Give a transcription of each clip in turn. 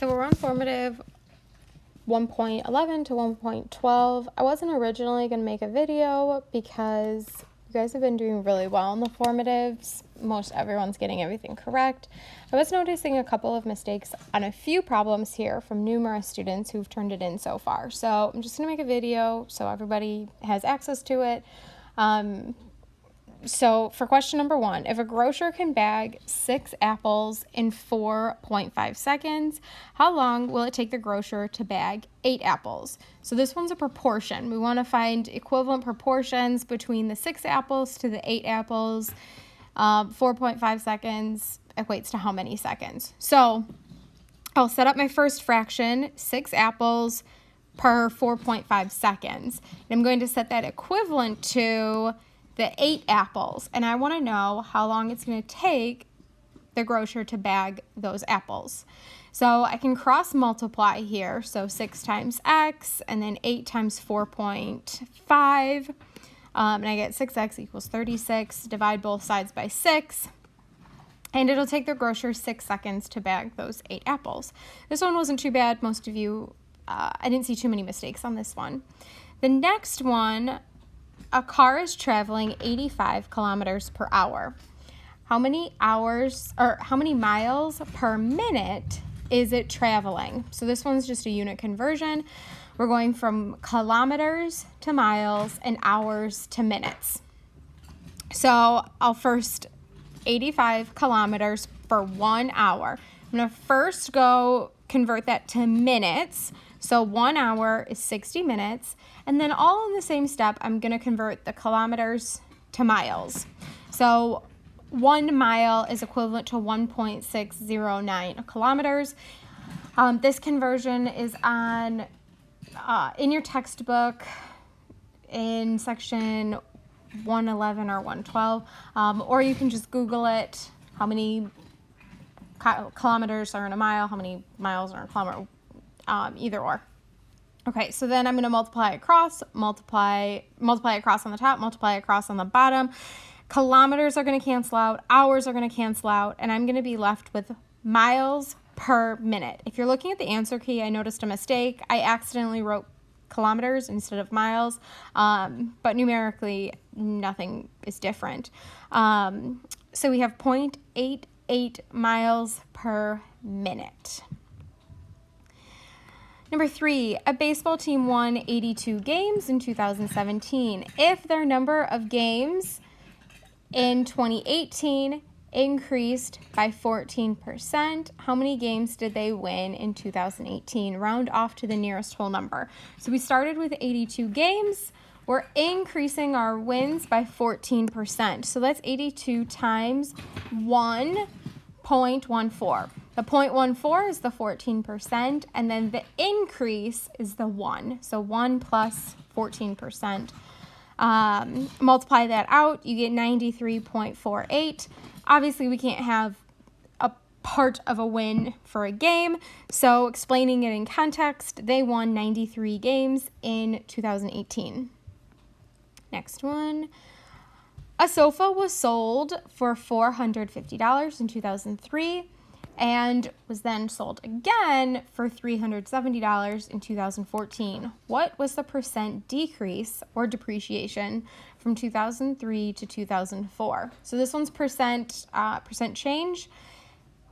So we're on formative 1.11 to 1.12. I wasn't originally going to make a video because you guys have been doing really well in the formatives. Most everyone's getting everything correct. I was noticing a couple of mistakes on a few problems here from numerous students who've turned it in so far. So I'm just going to make a video so everybody has access to it. So for question number 1, if a grocer can bag 6 apples in 4.5 seconds, how long will it take the grocer to bag 8 apples? So this one's a proportion. We want to find equivalent proportions between the 6 apples to the 8 apples. 4.5 seconds equates to how many seconds? So I'll set up my first fraction, 6 apples per 4.5 seconds. And I'm going to set that equivalent to the 8 apples, and I want to know how long it's going to take the grocer to bag those apples. So I can cross multiply here, so 6 times x and then 8 times 4.5, and I get 6x equals 36. Divide both sides by 6, and it'll take the grocer 6 seconds to bag those 8 apples. This one wasn't too bad. Most of you, I didn't see too many mistakes on this one. The next one, a car is traveling 85 kilometers per hour. How many miles per minute is it traveling? So this one's just a unit conversion. We're going from kilometers to miles and hours to minutes. So I'll first 85 kilometers for 1 hour. I'm going to first go convert that to minutes. So 1 hour is 60 minutes. And then all in the same step, I'm going to convert the kilometers to miles. So 1 mile is equivalent to 1.609 kilometers. This conversion is on in your textbook in section 111 or 112, or you can just Google it, how many kilometers are in a mile, how many miles are in a kilometer, either or. Okay, so then I'm going to multiply across on the top, multiply across on the bottom. Kilometers are going to cancel out, hours are going to cancel out, and I'm going to be left with miles per minute. If you're looking at the answer key, I noticed a mistake. I accidentally wrote kilometers instead of miles, but numerically, nothing is different. So we have 0.88 miles per minute. Number 3, a baseball team won 82 games in 2017. If their number of games in 2018 increased by 14%, how many games did they win in 2018? Round off to the nearest whole number. So we started with 82 games. We're increasing our wins by 14%. So that's 82 times 1.14. The 0.14 is the 14%, and then the increase is the 1. So 1 plus 14%. Multiply that out, you get 93.48. Obviously, we can't have a part of a win for a game, so explaining it in context, they won 93 games in 2018. Next one. A sofa was sold for $450 in 2003 and was then sold again for $370 in 2014. What was the percent decrease or depreciation from 2003 to 2004? So this one's percent change.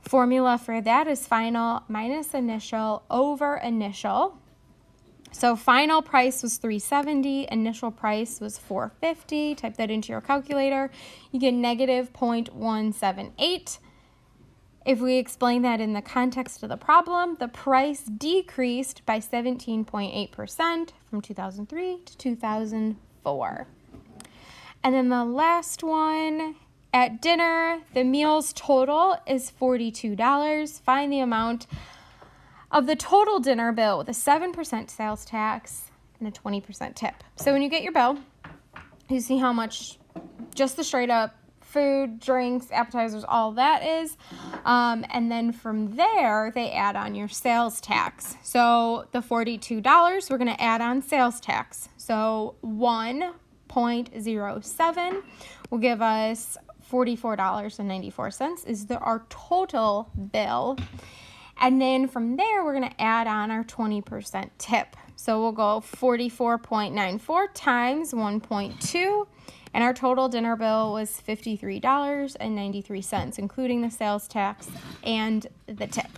Formula for that is final minus initial over initial. So final price was $370, initial price was $450. Type that into your calculator. You get negative 0.178. If we explain that in the context of the problem, the price decreased by 17.8% from 2003 to 2004. And then the last one, at dinner, the meal's total is $42. Find the amount of the total dinner bill with a 7% sales tax and a 20% tip. So when you get your bill, you see how much just the straight up food, drinks, appetizers, all that is. And then from there, they add on your sales tax. So the $42, we're going to add on sales tax. So 1.07 will give us $44.94 is our total bill. And then from there, we're gonna add on our 20% tip. So we'll go 44.94 times 1.2, and our total dinner bill was $53.93, including the sales tax and the tip.